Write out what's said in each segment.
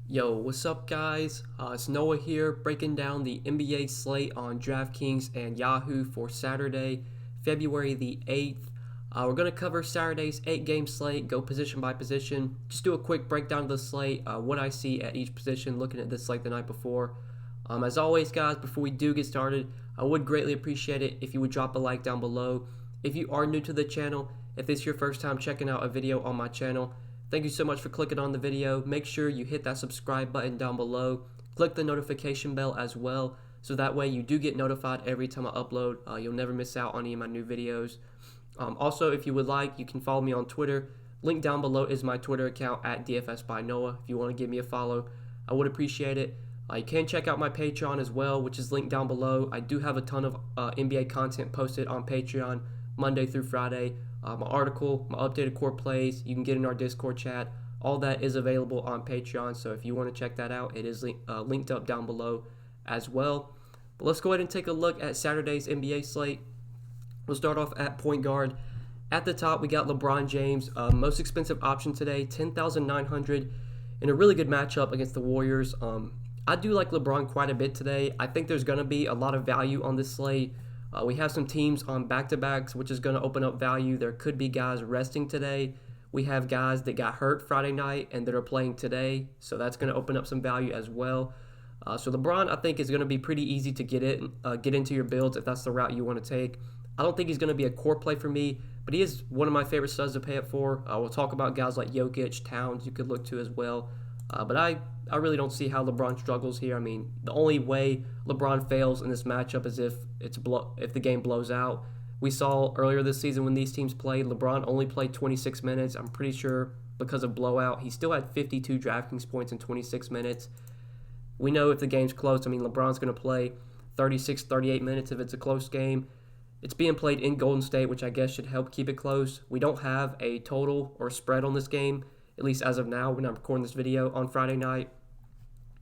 Yo, what's up, guys? It's Noah here, breaking down the NBA slate on Draftkings and Yahoo for Saturday, February the 8th. We're going to cover Saturday's 8-game slate, go position by position. Just do a quick breakdown of the slate, what I see at each position, looking at this slate the night before. As always, guys, before we do get started, I would greatly appreciate it if you would drop a like down below. If you are new to the channel, if this is your first time checking out a video on my channel, thank you so much for clicking on the video. Make sure you hit that subscribe button down below. Click the notification bell as well, so that way you do get notified every time I upload. You'll never miss out on any of my new videos. Also, if you would like, you can follow me on Twitter. Link down below is my Twitter account at DFS by Noah. If you want to give me a follow, I would appreciate it. You can check out my Patreon as well, which is linked down below. I do have a ton of NBA content posted on Patreon Monday through Friday. My article, my updated core plays, you can get in our Discord chat. All that is available on Patreon, so if you want to check that out, it is linked up down below as well. But let's go ahead and take a look at Saturday's NBA slate. We'll start off at point guard. At the top, we got LeBron James, most expensive option today, $10,900, in a really good matchup against the Warriors. I do like LeBron quite a bit today. I think there's going to be a lot of value on this slate. We have some teams on back-to-backs, which is going to open up value. There could be guys resting today. We have guys that got hurt Friday night and that are playing today, so that's going to open up some value as well. So LeBron, I think, is going to be pretty easy to get into your builds if that's the route you want to take. I don't think he's going to be a core play for me, but he is one of my favorite studs to pay up for. We'll talk about guys like Jokic, Towns you could look to as well. But I really don't see how LeBron struggles here. I mean, the only way LeBron fails in this matchup is if the game blows out. We saw earlier this season when these teams played, LeBron only played 26 minutes. I'm pretty sure because of blowout. He still had 52 DraftKings points in 26 minutes. We know if the game's close, I mean, LeBron's going to play 36, 38 minutes if it's a close game. It's being played in Golden State, which I guess should help keep it close. We don't have a total or spread on this game, at least as of now when I'm recording this video on Friday night.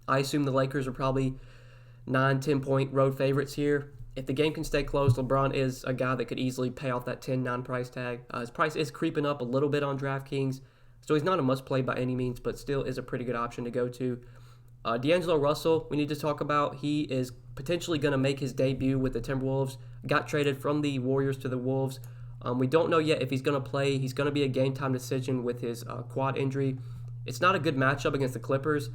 I assume the Lakers are probably 9-10 point road favorites here. If the game can stay close, LeBron is a guy that could easily pay off that 10-9 price tag. His price is creeping up a little bit on DraftKings, so he's not a must-play by any means, but still is a pretty good option to go to. D'Angelo Russell, we need to talk about. He is potentially going to make his debut with the Timberwolves. Got traded from the Warriors to the Wolves. We don't know yet if he's going to play. He's going to be a game-time decision with his quad injury. It's not a good matchup against the Clippers.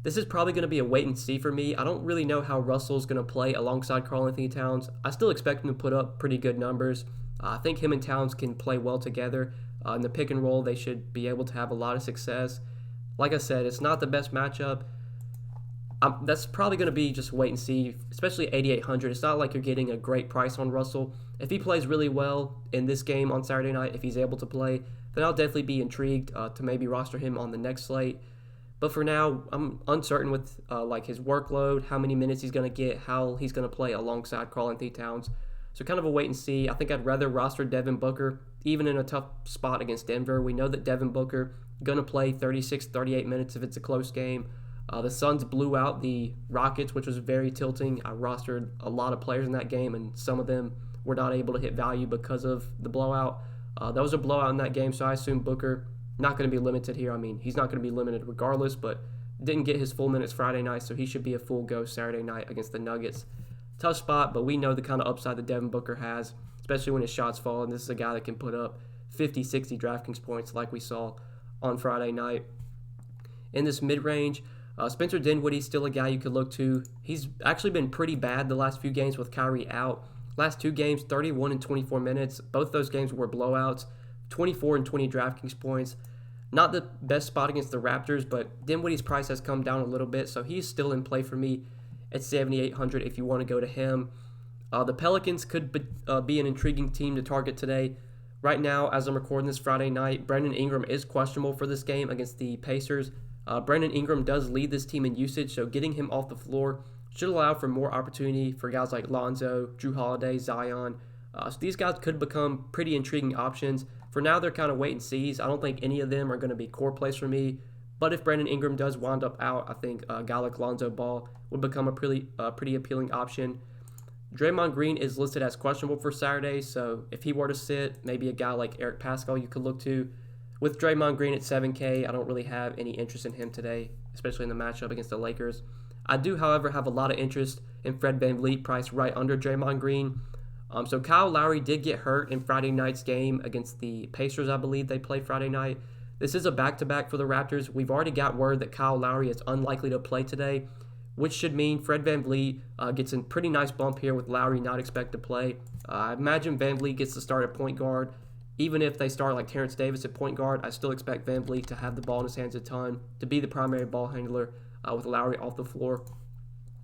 This is probably going to be a wait and see for me. I don't really know how Russell's going to play alongside Karl-Anthony Towns. I still expect him to put up pretty good numbers. I think him and Towns can play well together. In the pick and roll, they should be able to have a lot of success. Like I said, it's not the best matchup. That's probably going to be just wait and see, especially at 8,800. It's not like you're getting a great price on Russell. If he plays really well in this game on Saturday night, if he's able to play, then I'll definitely be intrigued to maybe roster him on the next slate. But for now, I'm uncertain with like his workload, how many minutes he's going to get, how he's going to play alongside Karl-Anthony Towns. So kind of a wait and see. I think I'd rather roster Devin Booker, even in a tough spot against Denver. We know that Devin Booker going to play 36, 38 minutes if it's a close game. The Suns blew out the Rockets, which was very tilting. I rostered a lot of players in that game, and some of them were not able to hit value because of the blowout. That was a blowout in that game, so I assume Booker not going to be limited here. I mean, he's not going to be limited regardless, but didn't get his full minutes Friday night, so he should be a full go Saturday night against the Nuggets. Tough spot, but we know the kind of upside that Devin Booker has, especially when his shots fall, and this is a guy that can put up 50, 60 DraftKings points like we saw on Friday night. In this mid-range, Spencer Dinwiddie's still a guy you could look to. He's actually been pretty bad the last few games with Kyrie out. Last two games, 31 and 24 minutes. Both those games were blowouts. 24 and 20 DraftKings points. Not the best spot against the Raptors, but Dinwiddie's price has come down a little bit, so he's still in play for me at 7,800 if you want to go to him. The Pelicans could be an intriguing team to target today. Right now, as I'm recording this Friday night, Brandon Ingram is questionable for this game against the Pacers. Brandon Ingram does lead this team in usage, so getting him off the floor should allow for more opportunity for guys like Lonzo, Drew Holiday, Zion. So these guys could become pretty intriguing options. For now, they're kind of wait and sees. I don't think any of them are going to be core plays for me. But if Brandon Ingram does wind up out, I think a guy like Lonzo Ball would become a pretty appealing option. Draymond Green is listed as questionable for Saturday, so if he were to sit, maybe a guy like Eric Pascal you could look to. With Draymond Green at 7K, I don't really have any interest in him today. especially in the matchup against the Lakers. I do, however, have a lot of interest in Fred VanVleet, priced right under Draymond Green. So Kyle Lowry did get hurt in Friday night's game against the Pacers, I believe they played Friday night. This is a back-to-back for the Raptors. We've already got word that Kyle Lowry is unlikely to play today, which should mean Fred VanVleet gets a pretty nice bump here with Lowry not expected to play. I imagine VanVleet gets to start at point guard. Even if they start like Terrence Davis at point guard, I still expect VanVleet to have the ball in his hands a ton, to be the primary ball handler with Lowry off the floor.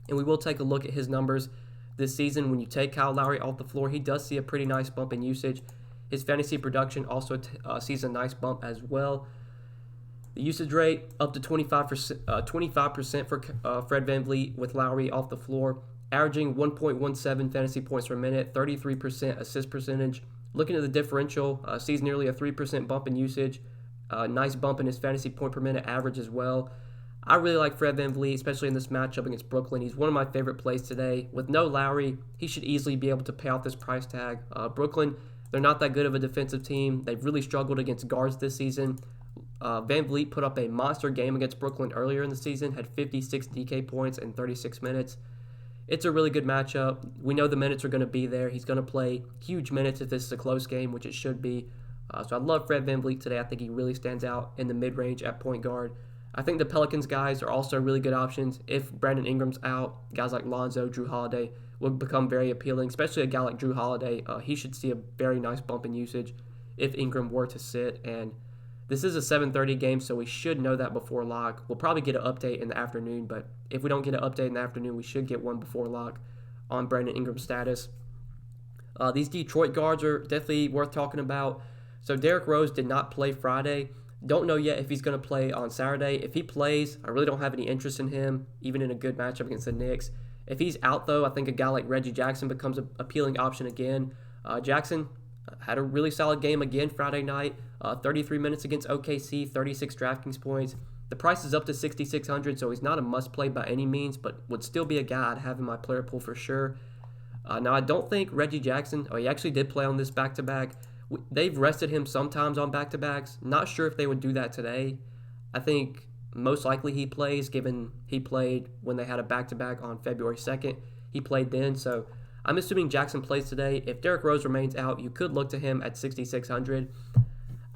And we will take a look at his numbers this season. When you take Kyle Lowry off the floor, he does see a pretty nice bump in usage. His fantasy production also sees a nice bump as well. The usage rate up to 25% for Fred VanVleet with Lowry off the floor, averaging 1.17 fantasy points per minute, 33% assist percentage. Looking at the differential, sees nearly a 3% bump in usage. Nice bump in his fantasy point per minute average as well. I really like Fred VanVleet, especially in this matchup against Brooklyn. He's one of my favorite plays today. With no Lowry, he should easily be able to pay off this price tag. Brooklyn, they're not that good of a defensive team. They've really struggled against guards this season. VanVleet put up a monster game against Brooklyn earlier in the season, had 56 DK points in 36 minutes. It's a really good matchup. We know the minutes are going to be there. He's going to play huge minutes if this is a close game, which it should be. So I love Fred VanVleet today. I think he really stands out in the mid-range at point guard. I think the Pelicans guys are also really good options. If Brandon Ingram's out, guys like Lonzo, Drew Holiday will become very appealing, especially a guy like Drew Holiday. He should see a very nice bump in usage if Ingram were to sit. And this is a 7:30 game, so we should know that before lock. We'll probably get an update in the afternoon, but if we don't get an update in the afternoon, we should get one before lock on Brandon Ingram's status. These Detroit guards are definitely worth talking about. So Derrick Rose did not play Friday. Don't know yet if he's going to play on Saturday. If he plays, I really don't have any interest in him, even in a good matchup against the Knicks. If he's out, though, I think a guy like Reggie Jackson becomes an appealing option again. Jackson had a really solid game again Friday night, 33 minutes against OKC, 36 Draftkings points. The price is up to $6,600, so he's not a must-play by any means, but would still be a guy I'd have in my player pool for sure. Now, I don't think Reggie Jackson, he actually did play on this back-to-back. They've rested him sometimes on back-to-backs. Not sure if they would do that today. I think most likely he plays, given he played when they had a back-to-back on February 2nd. He played then, so I'm assuming Jackson plays today. If Derrick Rose remains out, you could look to him at $6,600.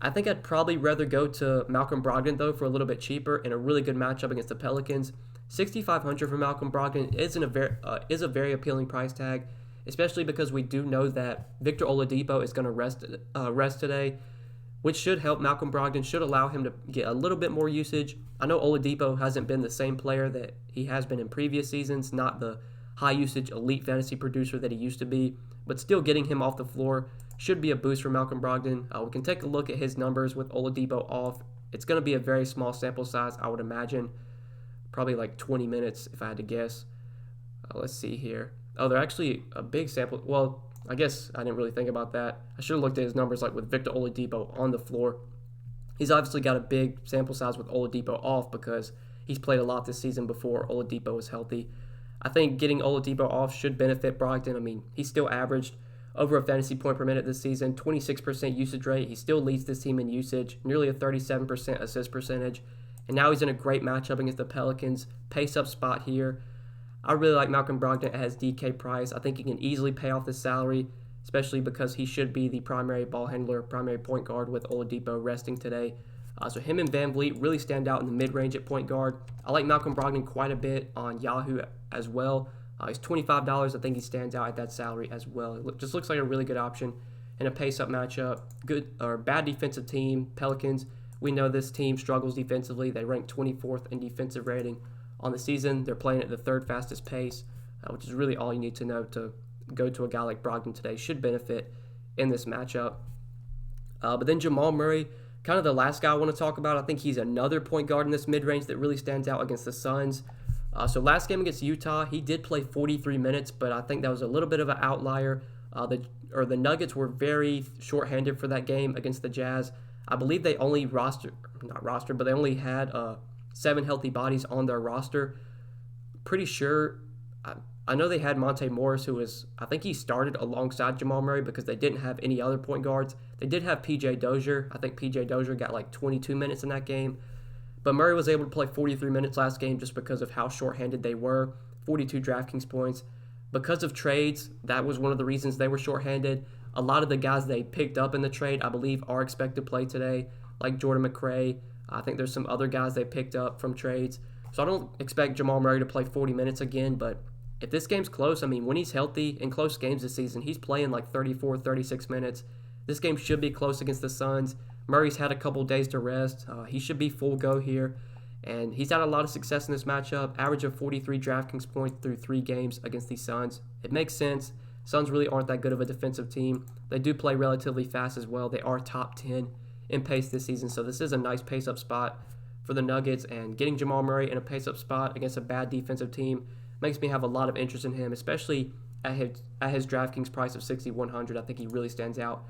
I think I'd probably rather go to Malcolm Brogdon, though, for a little bit cheaper in a really good matchup against the Pelicans. $6,500 for Malcolm Brogdon is a very appealing price tag, especially because we do know that Victor Oladipo is going to rest today, which should help Malcolm Brogdon, should allow him to get a little bit more usage. I know Oladipo hasn't been the same player that he has been in previous seasons, not the high-usage elite fantasy producer that he used to be, but still getting him off the floor should be a boost for Malcolm Brogdon. We can take a look at his numbers with Oladipo off. It's going to be a very small sample size, I would imagine. Probably like 20 minutes if I had to guess. Let's see here. Oh, they're actually a big sample. Well, I guess I didn't really think about that. I should have looked at his numbers like with Victor Oladipo on the floor. He's obviously got a big sample size with Oladipo off because he's played a lot this season before Oladipo was healthy. I think getting Oladipo off should benefit Brogdon. I mean, he still averaged over a fantasy point per minute this season, 26% usage rate. He still leads this team in usage, nearly a 37% assist percentage. And now he's in a great matchup against the Pelicans. Pace-up spot here. I really like Malcolm Brogdon at his DK price. I think he can easily pay off this salary, especially because he should be the primary ball handler, primary point guard with Oladipo resting today. So him and VanVleet really stand out in the mid-range at point guard. I like Malcolm Brogdon quite a bit on Yahoo as well. He's $25. I think he stands out at that salary as well. It just looks like a really good option in a pace-up matchup. Good or bad defensive team, Pelicans. We know this team struggles defensively. They rank 24th in defensive rating on the season. They're playing at the third fastest pace, which is really all you need to know to go to a guy like Brogdon today. Should benefit in this matchup. But then Jamal Murray, kind of the last guy I want to talk about. I think he's another point guard in this mid-range that really stands out against the Suns. So last game against Utah, he did play 43 minutes, but I think that was a little bit of an outlier. The Nuggets were very short-handed for that game against the Jazz. I believe they only they only had 7 healthy bodies on their roster. Pretty sure, I know they had Monte Morris, I think he started alongside Jamal Murray because they didn't have any other point guards. They did have PJ Dozier. I think PJ Dozier got like 22 minutes in that game. But Murray was able to play 43 minutes last game just because of how shorthanded they were, 42 DraftKings points. Because of trades, that was one of the reasons they were shorthanded. A lot of the guys they picked up in the trade, I believe, are expected to play today, like Jordan McRae. I think there's some other guys they picked up from trades. So I don't expect Jamal Murray to play 40 minutes again, but if this game's close, I mean, when he's healthy in close games this season, he's playing like 34, 36 minutes. This game should be close against the Suns. Murray's had a couple days to rest. He should be full go here. And he's had a lot of success in this matchup. Average of 43 DraftKings points through 3 games against these Suns. It makes sense. Suns really aren't that good of a defensive team. They do play relatively fast as well. They are top 10 in pace this season. So this is a nice pace-up spot for the Nuggets. And getting Jamal Murray in a pace-up spot against a bad defensive team makes me have a lot of interest in him, especially at his DraftKings price of $6,100. I think he really stands out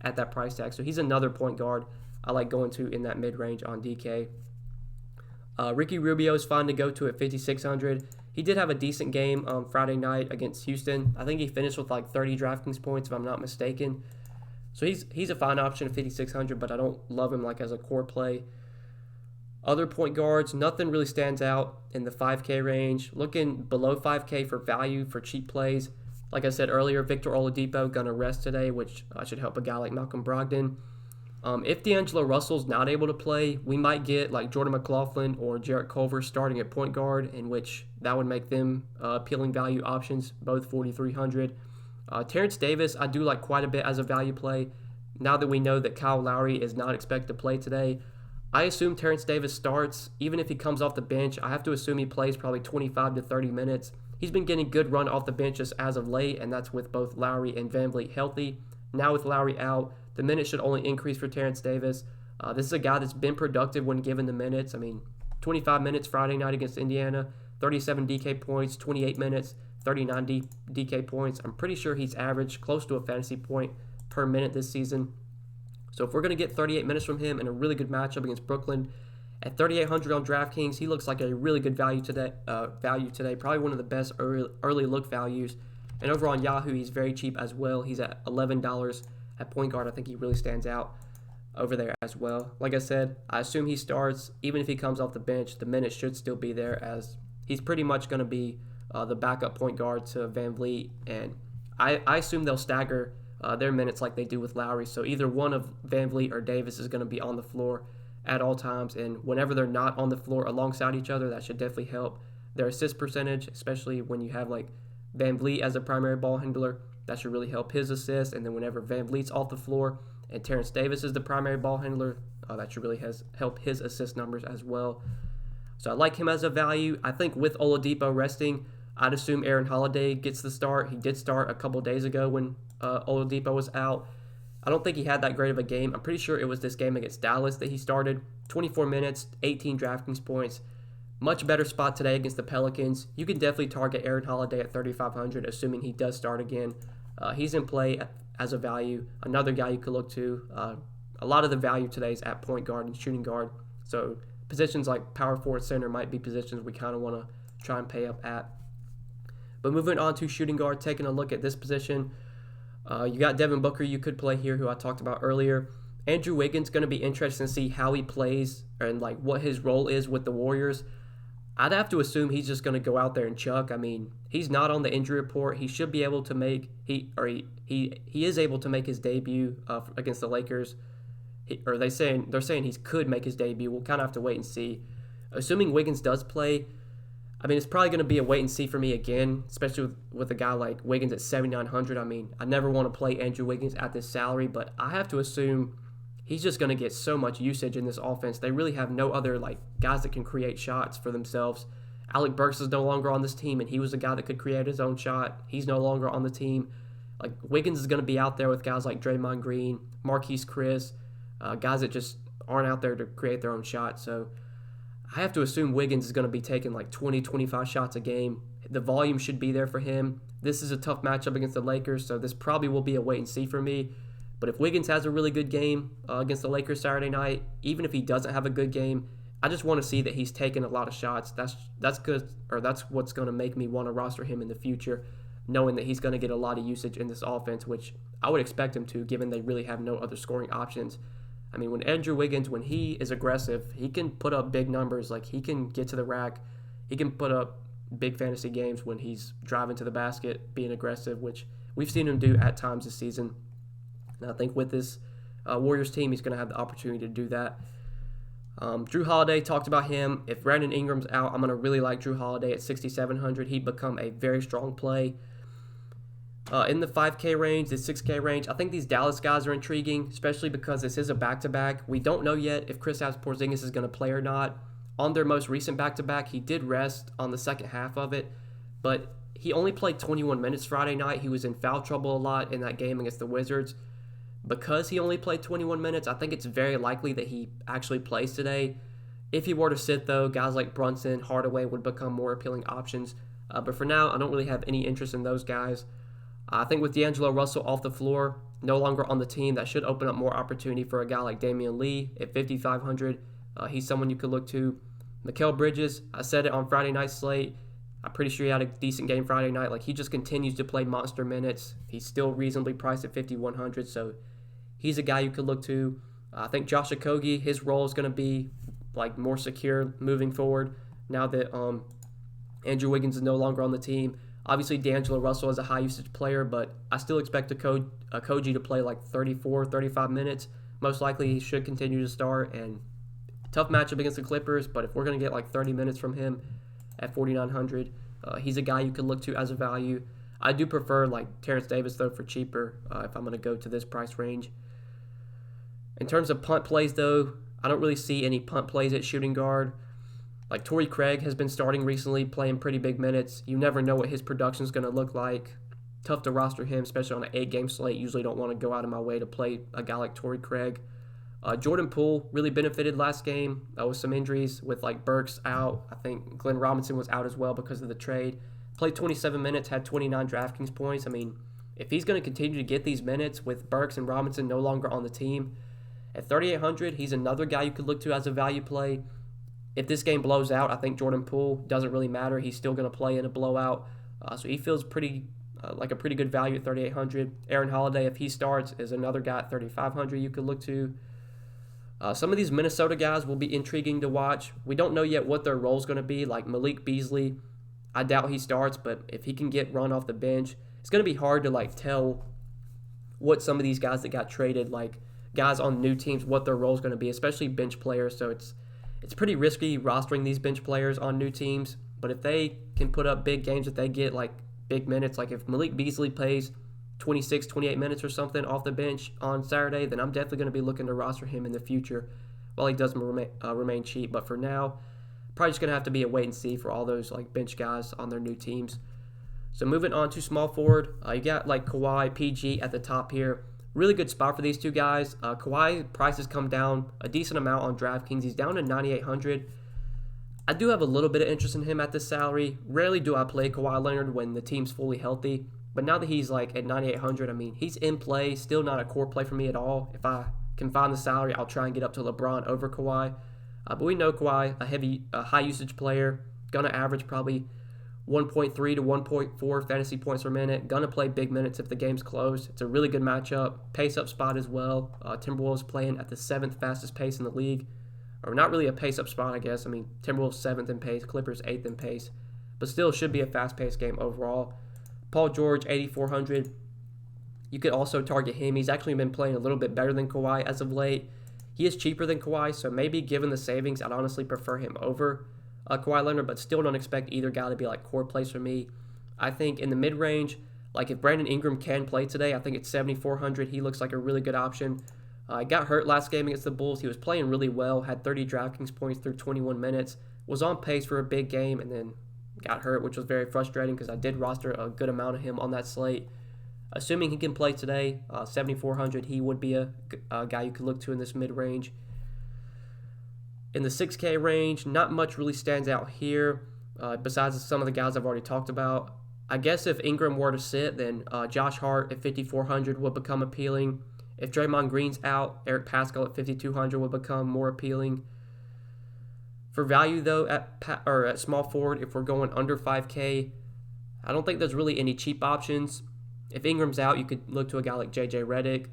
at that price tag. So he's another point guard I like going to in that mid-range on DK. Ricky Rubio is fine to go to at $5,600. He did have a decent game Friday night against Houston. I think he finished with like 30 DraftKings points, if I'm not mistaken. So he's a fine option at $5,600, but I don't love him like as a core play. Other point guards, nothing really stands out in the 5K range. Looking below 5K for value for cheap plays. Like I said earlier, Victor Oladipo going to rest today, which should help a guy like Malcolm Brogdon. If D'Angelo Russell's not able to play, we might get like Jordan McLaughlin or Jarrett Culver starting at point guard, in which that would make them appealing value options, both 4,300. Terrence Davis, I do like quite a bit as a value play. Now that we know that Kyle Lowry is not expected to play today, I assume Terrence Davis starts. Even if he comes off the bench, I have to assume he plays probably 25 to 30 minutes. He's been getting good run off the bench just as of late, and that's with both Lowry and VanVleet healthy. Now with Lowry out, the minutes should only increase for Terrence Davis. This is a guy that's been productive when given the minutes. I mean, 25 minutes Friday night against Indiana, 37 DK points, 28 minutes, 39 DK points. I'm pretty sure he's averaged close to a fantasy point per minute this season. So if we're going to get 38 minutes from him in a really good matchup against Brooklyn, at 3,800 on DraftKings, he looks like a really good value today. Probably one of the best early look values. And over on Yahoo, he's very cheap as well. He's at $11 at point guard. I think he really stands out over there as well. Like I said, I assume he starts. Even if he comes off the bench, the minutes should still be there, as he's pretty much going to be the backup point guard to VanVleet. And I assume they'll stagger their minutes like they do with Lowry. So either one of VanVleet or Davis is going to be on the floor at all times. And whenever they're not on the floor alongside each other, that should definitely help their assist percentage, especially when you have like VanVleet as a primary ball handler. That should really help his assist. And then whenever VanVleet's off the floor and Terrence Davis is the primary ball handler, that should really help his assist numbers as well. So I like him as a value. I think with Oladipo resting, I'd assume Aaron Holiday gets the start. He did start a couple days ago when Oladipo was out. I don't think he had that great of a game. I'm pretty sure it was this game against Dallas that he started. 24 minutes, 18 DraftKings points. Much better spot today against the Pelicans. You can definitely target Aaron Holiday at 3,500, assuming he does start again. He's in play as a value. Another guy you could look to. A lot of the value today is at point guard and shooting guard. So positions like power forward, center might be positions we kind of want to try and pay up at. But moving on to shooting guard, taking a look at this position. You got Devin Booker you could play here, who I talked about earlier. Andrew Wiggins going to be interesting to see how he plays and like what his role is with the Warriors. I'd have to assume he's just going to go out there and chuck. I mean, he's not on the injury report. He should be able to make he is able to make his debut against the Lakers. They're saying he could make his debut. We'll kind of have to wait and see. Assuming Wiggins does play, I mean, it's probably going to be a wait and see for me again, especially with a guy like Wiggins at 7,900. I mean, I never want to play Andrew Wiggins at this salary, but I have to assume he's just going to get so much usage in this offense. They really have no other like guys that can create shots for themselves. Alec Burks is no longer on this team, and he was a guy that could create his own shot. He's no longer on the team. Like Wiggins is going to be out there with guys like Draymond Green, Marquise Chris, guys that just aren't out there to create their own shot. So I have to assume Wiggins is going to be taking like 20, 25 shots a game. The volume should be there for him. This is a tough matchup against the Lakers, so this probably will be a wait and see for me. But if Wiggins has a really good game against the Lakers Saturday night, even if he doesn't have a good game, I just want to see that he's taking a lot of shots. That's good, or that's what's going to make me want to roster him in the future, knowing that he's going to get a lot of usage in this offense, which I would expect him to, given they really have no other scoring options I mean, when Andrew Wiggins, when he is aggressive, he can put up big numbers. Like, he can get to the rack. He can put up big fantasy games when he's driving to the basket, being aggressive, which we've seen him do at times this season. And I think with this Warriors team, he's going to have the opportunity to do that. Drew Holiday, talked about him. If Brandon Ingram's out, I'm going to really like Drew Holiday at 6,700. He'd become a very strong play. In the 5K range, the 6K range, I think these Dallas guys are intriguing, especially because this is a back-to-back. We don't know yet if Kristaps Porzingis is going to play or not. On their most recent back-to-back, he did rest on the second half of it, but he only played 21 minutes Friday night. He was in foul trouble a lot in that game against the Wizards. Because he only played 21 minutes, I think it's very likely that he actually plays today. If he were to sit, though, guys like Brunson, Hardaway would become more appealing options. But for now, I don't really have any interest in those guys. I think with D'Angelo Russell off the floor, no longer on the team, that should open up more opportunity for a guy like Damian Lee at 5,500. He's someone you could look to. Mikal Bridges, I said it on Friday night slate. I'm pretty sure he had a decent game Friday night. Like, he just continues to play monster minutes. He's still reasonably priced at 5,100, so he's a guy you could look to. I think Josh Okogie, his role is going to be like more secure moving forward now that Andrew Wiggins is no longer on the team. Obviously, D'Angelo Russell is a high-usage player, but I still expect Okogie to play like 34, 35 minutes. Most likely, he should continue to start, and tough matchup against the Clippers, but if we're going to get like 30 minutes from him at 4,900, he's a guy you could look to as a value. I do prefer like Terrence Davis, though, for cheaper if I'm going to go to this price range. In terms of punt plays, though, I don't really see any punt plays at shooting guard. Like, Torrey Craig has been starting recently, playing pretty big minutes. You never know what his production is going to look like. Tough to roster him, especially on an 8-game slate. Usually don't want to go out of my way to play a guy like Torrey Craig. Jordan Poole really benefited last game with some injuries with, like, Burks out. I think Glenn Robinson was out as well because of the trade. Played 27 minutes, had 29 Draftkings points. I mean, if he's going to continue to get these minutes with Burks and Robinson no longer on the team, at 3,800, he's another guy you could look to as a value play. If this game blows out, I think Jordan Poole doesn't really matter. He's still going to play in a blowout. So he feels pretty like a pretty good value at 3,800. Aaron Holiday, if he starts, is another guy at 3,500 you could look to. Some of these Minnesota guys will be intriguing to watch. We don't know yet what their role is going to be. Like Malik Beasley, I doubt he starts, but if he can get run off the bench, it's going to be hard to like tell what some of these guys that got traded, like guys on new teams, what their role is going to be, especially bench players. So it's pretty risky rostering these bench players on new teams. But if they can put up big games, if they get like big minutes, like if Malik Beasley plays 26, 28 minutes or something off the bench on Saturday, then I'm definitely going to be looking to roster him in the future while he does remain cheap. But for now, probably just going to have to be a wait and see for all those like bench guys on their new teams. So moving on to small forward, you got like Kawhi, PG at the top here. Really good spot for these two guys. Kawhi prices come down a decent amount on DraftKings. He's down to 9,800. I do have a little bit of interest in him at this salary. Rarely do I play Kawhi Leonard when the team's fully healthy. But now that he's like at 9,800, I mean, he's in play. Still not a core play for me at all. If I can find the salary, I'll try and get up to LeBron over Kawhi. But we know Kawhi, a high usage player, going to average probably 1.3 to 1.4 fantasy points per minute. Going to play big minutes if the game's closed. It's a really good matchup. Pace-up spot as well. Timberwolves playing at the 7th fastest pace in the league. Or not really a pace-up spot, I guess. I mean, Timberwolves 7th in pace, Clippers 8th in pace. But still should be a fast-paced game overall. Paul George, 8,400. You could also target him. He's actually been playing a little bit better than Kawhi as of late. He is cheaper than Kawhi, so maybe given the savings, I'd honestly prefer him over Kawhi Leonard, but still don't expect either guy to be like core plays for me. I think in the mid-range, like if Brandon Ingram can play today, I think it's 7,400. He looks like a really good option. He got hurt last game against the Bulls. He was playing really well, had 30 DraftKings points through 21 minutes, was on pace for a big game, and then got hurt, which was very frustrating because I did roster a good amount of him on that slate. Assuming he can play today, 7,400, he would be a guy you could look to in this mid-range. In the 6K range, not much really stands out here besides some of the guys I've already talked about. I guess if Ingram were to sit, then Josh Hart at 5,400 would become appealing. If Draymond Green's out, Eric Paschall at 5,200 would become more appealing. For value, though, at small forward, if we're going under 5K, I don't think there's really any cheap options. If Ingram's out, you could look to a guy like J.J. Redick.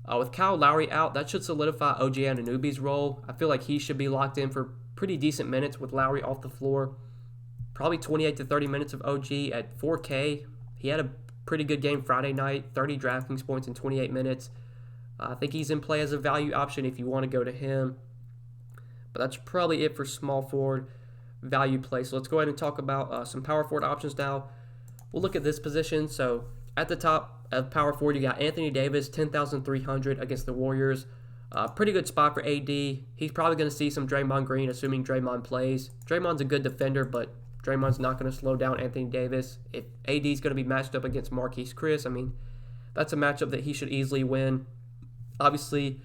With Kyle Lowry out, that should solidify OG Anunoby's role. I feel like he should be locked in for pretty decent minutes with Lowry off the floor. Probably 28 to 30 minutes of OG at 4K. He had a pretty good game Friday night, 30 DraftKings points in 28 minutes. I think he's in play as a value option if you want to go to him. But that's probably it for small forward value play. So let's go ahead and talk about some power forward options now. We'll look at this position. So at the top of power forward, you got Anthony Davis, 10,300 against the Warriors. Pretty good spot for AD. He's probably going to see some Draymond Green, assuming Draymond plays. Draymond's a good defender, but Draymond's not going to slow down Anthony Davis. If AD's going to be matched up against Marquise Chris, I mean, that's a matchup that he should easily win. Obviously,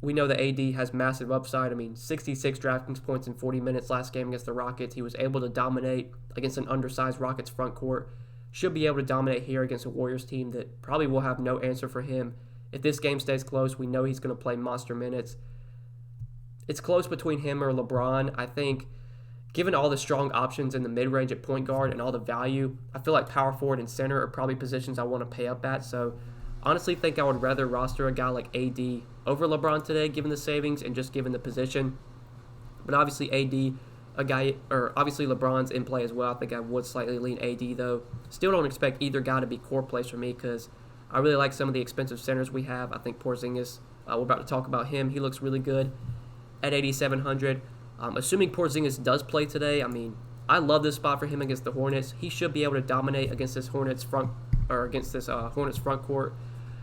we know that AD has massive upside. I mean, 66 DraftKings points in 40 minutes last game against the Rockets. He was able to dominate against an undersized Rockets front court. Should be able to dominate here against a Warriors team that probably will have no answer for him. If this game stays close, we know he's going to play monster minutes. It's close between him or LeBron. I think, given all the strong options in the mid-range at point guard and all the value, I feel like power forward and center are probably positions I want to pay up at. So, honestly, think I would rather roster a guy like AD over LeBron today, given the savings and just given the position. But obviously, obviously LeBron's in play as well. I think I would slightly lean AD though. Still don't expect either guy to be core plays for me because I really like some of the expensive centers we have. I think Porzingis, we're about to talk about him. He looks really good at 8,700. Assuming Porzingis does play today, I mean, I love this spot for him against the Hornets. He should be able to dominate against this Hornets front court.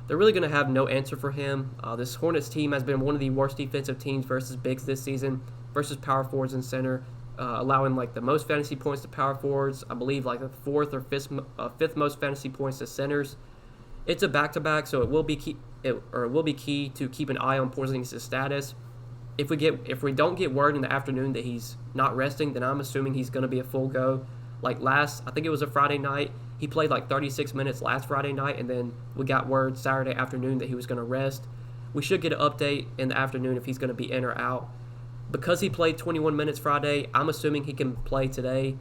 They're really going to have no answer for him. This Hornets team has been one of the worst defensive teams versus bigs this season, versus power forwards and center, allowing like the most fantasy points to power forwards. I believe like the fourth or fifth most fantasy points to centers. It's a back-to-back, so it will be key to keep an eye on Porzingis' status. If we don't get word in the afternoon that he's not resting, then I'm assuming he's going to be a full go. Like I think it was a Friday night. He played like 36 minutes last Friday night, and then we got word Saturday afternoon that he was going to rest. We should get an update in the afternoon if he's going to be in or out. Because he played 21 minutes Friday, I'm assuming he can play today.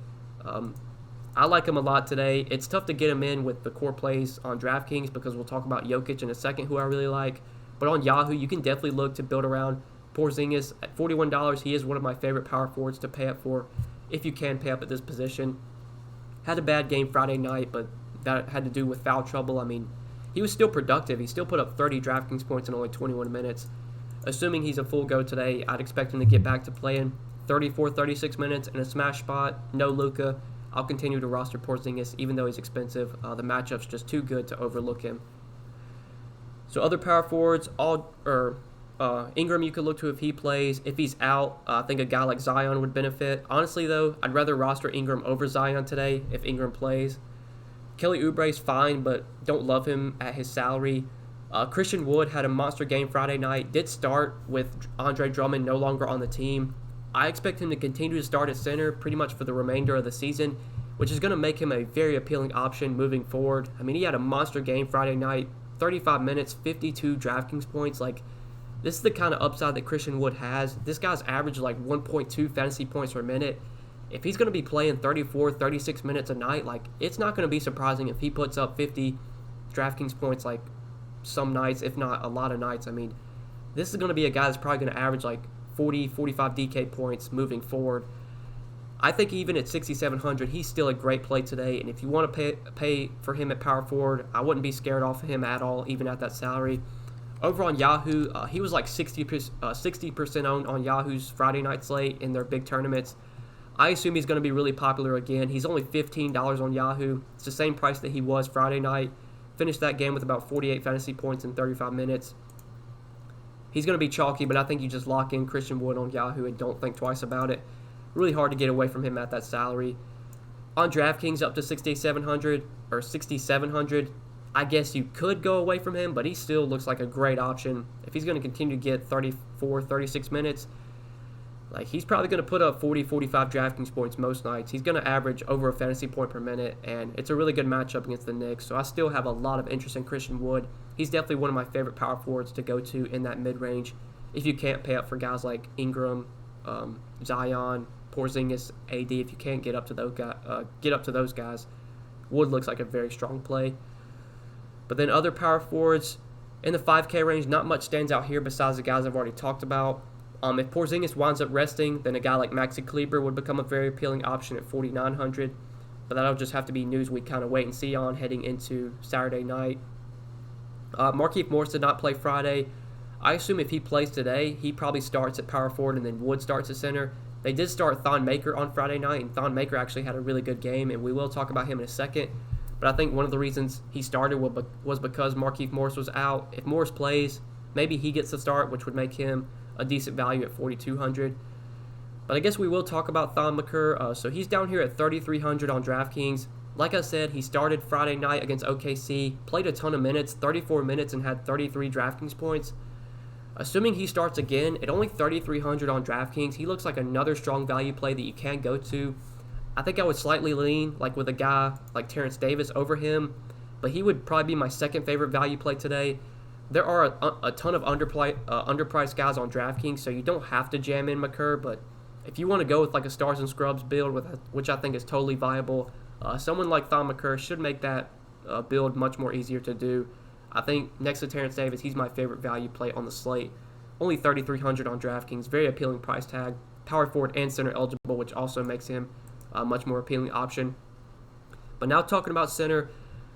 I like him a lot today. It's tough to get him in with the core plays on DraftKings because we'll talk about Jokic in a second, who I really like. But on Yahoo, you can definitely look to build around Porzingis. At $41, he is one of my favorite power forwards to pay up for if you can pay up at this position. Had a bad game Friday night, but that had to do with foul trouble. I mean, he was still productive. He still put up 30 DraftKings points in only 21 minutes. Assuming he's a full go today, I'd expect him to get back to playing 34, 36 minutes in a smash spot. No Luka. I'll continue to roster Porzingis, even though he's expensive. The matchup's just too good to overlook him. So other power forwards, Ingram you could look to if he plays. If he's out, I think a guy like Zion would benefit. Honestly, though, I'd rather roster Ingram over Zion today if Ingram plays. Kelly Oubre's fine, but don't love him at his salary. Christian Wood had a monster game Friday night. Did start with Andre Drummond no longer on the team. I expect him to continue to start at center pretty much for the remainder of the season, which is going to make him a very appealing option moving forward. I mean, he had a monster game Friday night, 35 minutes, 52 DraftKings points. Like, this is the kind of upside that Christian Wood has. This guy's averaged like 1.2 fantasy points per minute. If he's going to be playing 34, 36 minutes a night, like, it's not going to be surprising if he puts up 50 DraftKings points like some nights, if not a lot of nights. I mean, this is going to be a guy that's probably going to average like 40, 45 DK points moving forward. I think even at 6,700, he's still a great play today. And if you want to pay for him at power forward, I wouldn't be scared off of him at all, even at that salary. Over on Yahoo, he was like 60% owned on Yahoo's Friday night slate in their big tournaments. I assume he's going to be really popular again. He's only $15 on Yahoo. It's the same price that he was Friday night. Finished that game with about 48 fantasy points in 35 minutes. He's going to be chalky, but I think you just lock in Christian Wood on Yahoo and don't think twice about it. Really hard to get away from him at that salary. On DraftKings, up to 6,700, I guess you could go away from him, but he still looks like a great option. If he's going to continue to get 34, 36 minutes, like, he's probably going to put up 40, 45 DraftKings points most nights. He's going to average over a fantasy point per minute, and it's a really good matchup against the Knicks. So I still have a lot of interest in Christian Wood. He's definitely one of my favorite power forwards to go to in that mid-range. If you can't pay up for guys like Ingram, Zion, Porzingis, AD, if you can't get up to those guys, Wood looks like a very strong play. But then other power forwards, In the 5K range, not much stands out here besides the guys I've already talked about. If Porzingis winds up resting, then a guy like Maxi Kleber would become a very appealing option at 4,900. But that'll just have to be news we kind of wait and see on heading into Saturday night. Markieff Morris did not play Friday. I assume if he plays today, he probably starts at power forward and then Wood starts at center. They did start Thon Maker on Friday night, and Thon Maker actually had a really good game, and we will talk about him in a second. But I think one of the reasons he started was because Markieff Morris was out. If Morris plays, maybe he gets the start, which would make him a decent value at 4,200. But I guess we will talk about Thon Maker. So he's down here at 3,300 on DraftKings. Like I said, he started Friday night against OKC, played a ton of minutes, 34 minutes, and had 33 DraftKings points. Assuming he starts again, at only 3,300 on DraftKings, he looks like another strong value play that you can go to. I think I would slightly lean like with a guy like Terrence Davis over him, but he would probably be my second favorite value play today. There are a ton of underpriced guys on DraftKings, so you don't have to jam in McCurr, but if you want to go with like a Stars and Scrubs build, which I think is totally viable, someone like Thon McCurr should make that build much more easier to do. I think next to Terrence Davis, he's my favorite value play on the slate. Only 3,300 on DraftKings, very appealing price tag. Power forward and center eligible, which also makes him a much more appealing option. But now talking about center,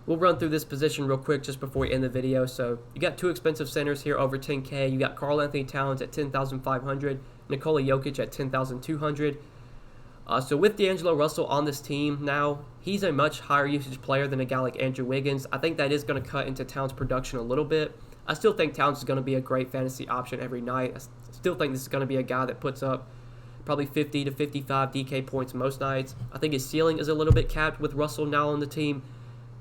we'll run through this position real quick just before we end the video. So you got two expensive centers here over 10K. You got Karl Anthony Towns at 10,500, Nikola Jokic at 10,200. So with D'Angelo Russell on this team now, he's a much higher usage player than a guy like Andrew Wiggins. I think that is going to cut into Towns' production a little bit. I still think Towns is going to be a great fantasy option every night. I still think this is going to be a guy that puts up probably 50 to 55 DK points most nights. I think his ceiling is a little bit capped with Russell now on the team.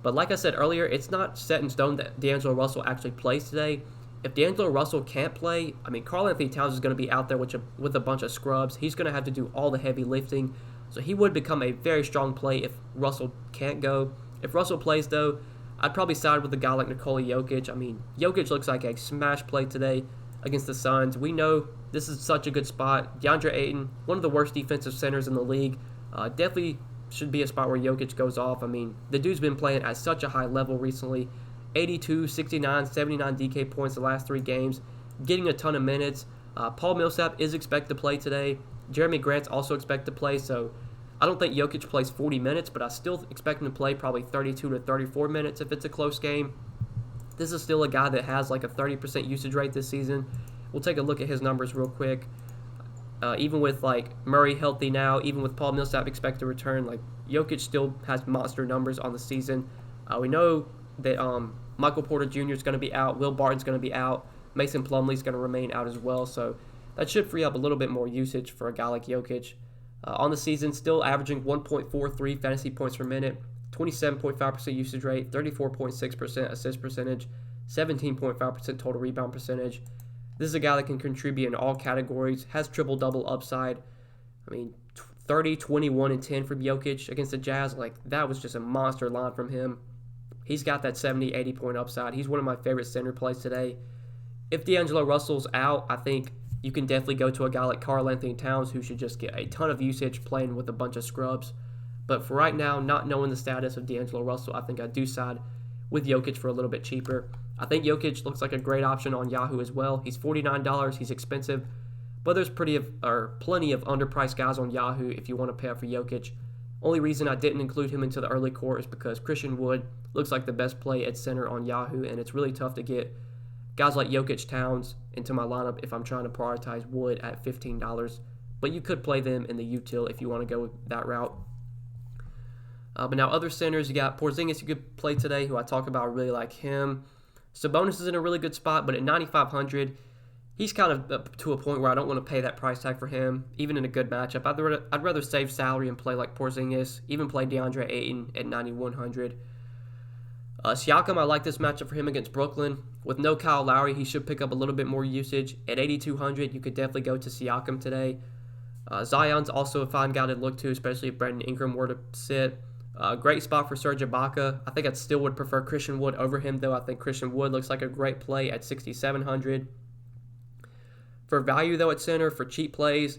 But like I said earlier, it's not set in stone that D'Angelo Russell actually plays today. If D'Angelo Russell can't play, I mean, Karl Anthony Towns is going to be out there with a bunch of scrubs. He's going to have to do all the heavy lifting. So he would become a very strong play if Russell can't go. If Russell plays, though, I'd probably side with a guy like Nikola Jokic. I mean, Jokic looks like a smash play today against the Suns. We know this is such a good spot. DeAndre Ayton, one of the worst defensive centers in the league, definitely should be a spot where Jokic goes off. I mean, the dude's been playing at such a high level recently. 82, 69, 79 DK points the last 3 games, getting a ton of minutes. Paul Millsap is expected to play today. Jeremy Grant's also expected to play, so I don't think Jokic plays 40 minutes, but I still expect him to play probably 32 to 34 minutes if it's a close game. This is still a guy that has like a 30% usage rate this season. We'll take a look at his numbers real quick. Even with like Murray healthy now, even with Paul Millsap expected to return, like Jokic still has monster numbers on the season. We know that Michael Porter Jr. is going to be out, Will Barton's going to be out, Mason Plumlee's going to remain out as well, so that should free up a little bit more usage for a guy like Jokic. On the season, still averaging 1.43 fantasy points per minute, 27.5% usage rate, 34.6% assist percentage, 17.5% total rebound percentage. This is a guy that can contribute in all categories, has triple-double upside. I mean, 30, 21, and 10 from Jokic against the Jazz, like that was just a monster line from him. He's got that 70, 80 point upside. He's one of my favorite center plays today. If D'Angelo Russell's out, I think you can definitely go to a guy like Karl Anthony Towns who should just get a ton of usage playing with a bunch of scrubs. But for right now, not knowing the status of D'Angelo Russell, I think I do side with Jokic for a little bit cheaper. I think Jokic looks like a great option on Yahoo as well. He's $49. He's expensive. But there's plenty of underpriced guys on Yahoo if you want to pay up for Jokic. Only reason I didn't include him into the early core is because Christian Wood looks like the best play at center on Yahoo, and it's really tough to get guys like Jokic, Towns into my lineup if I'm trying to prioritize Wood at $15. But you could play them in the util if you want to go that route. But now other centers, you got Porzingis you could play today, who I talk about. I really like him. Sabonis is in a really good spot, but at 9,500, he's kind of up to a point where I don't want to pay that price tag for him, even in a good matchup. I'd rather save salary and play like Porzingis, even play DeAndre Ayton at 9,100. Siakam, I like this matchup for him against Brooklyn. With no Kyle Lowry, he should pick up a little bit more usage. At 8,200, you could definitely go to Siakam today. Zion's also a fine guy to look to, especially if Brandon Ingram were to sit. Great spot for Serge Ibaka. I think I still would prefer Christian Wood over him, though. I think Christian Wood looks like a great play at 6,700. For value, though, at center, for cheap plays,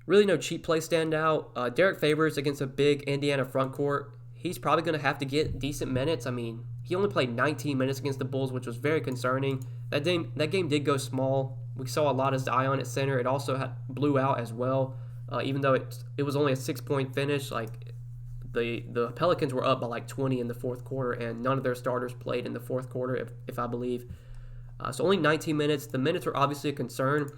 really no cheap play stand out. Derek Favors against a big Indiana front court. he's probably going to have to get decent minutes. I mean, he only played 19 minutes against the Bulls, which was very concerning. That game did go small. We saw a lot of Zion at center. It also blew out as well, even though it was only a 6-point finish. Like the Pelicans were up by like 20 in the fourth quarter, and none of their starters played in the fourth quarter, if I believe. So only 19 minutes. The minutes were obviously a concern,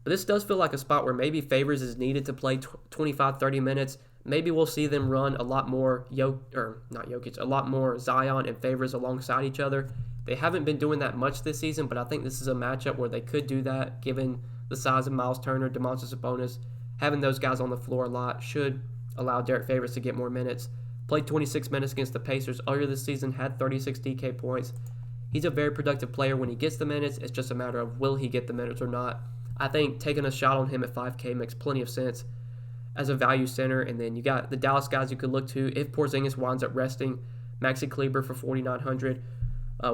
but this does feel like a spot where maybe Favors is needed to play 25, 30 minutes. Maybe we'll see them run a lot more a lot more Zion and Favors alongside each other. They haven't been doing that much this season, but I think this is a matchup where they could do that, given the size of Miles Turner, Domantas Sabonis. Having those guys on the floor a lot should allow Derek Favors to get more minutes. Played 26 minutes against the Pacers earlier this season, had 36 DK points. He's a very productive player when he gets the minutes. It's just a matter of will he get the minutes or not. I think taking a shot on him at 5K makes plenty of sense as a value center. And then you got the Dallas guys you could look to if Porzingis winds up resting. Maxi Kleber for $4,900.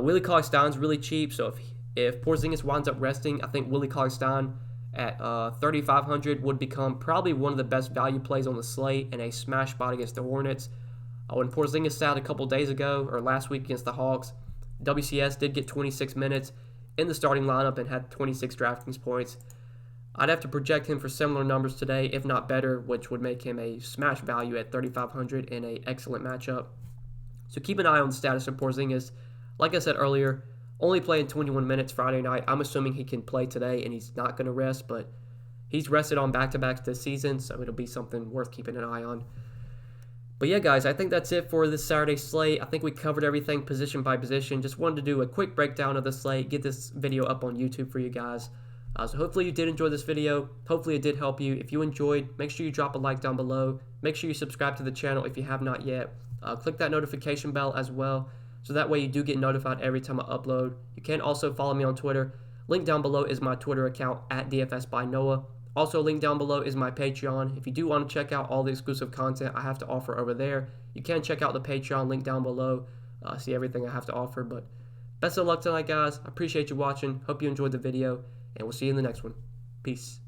Willie Cauley-Stein's really cheap, so if Porzingis winds up resting, I think Willie Cauley-Stein at $3,500 would become probably one of the best value plays on the slate and a smash spot against the Hornets. When Porzingis sat a couple days ago, or last week against the Hawks, WCS did get 26 minutes in the starting lineup and had 26 Draftkings points. I'd have to project him for similar numbers today, if not better, which would make him a smash value at $3,500 in an excellent matchup. So keep an eye on the status of Porzingis. Like I said earlier, only playing 21 minutes Friday night. I'm assuming he can play today and he's not going to rest, but he's rested on back-to-backs this season, so it'll be something worth keeping an eye on. But yeah, guys, I think that's it for this Saturday slate. I think we covered everything position by position. Just wanted to do a quick breakdown of the slate, get this video up on YouTube for you guys. So hopefully you did enjoy this video. Hopefully it did help you. If you enjoyed, make sure you drop a like down below. Make sure you subscribe to the channel if you have not yet. Click that notification bell as well, so that way you do get notified every time I upload. You can also follow me on Twitter. Link down below is my Twitter account at DFS by Noah. Also, link down below is my Patreon. If you do want to check out all the exclusive content I have to offer over there, you can check out the Patreon link down below. See everything I have to offer. But best of luck tonight, guys. I appreciate you watching. Hope you enjoyed the video, and we'll see you in the next one. Peace.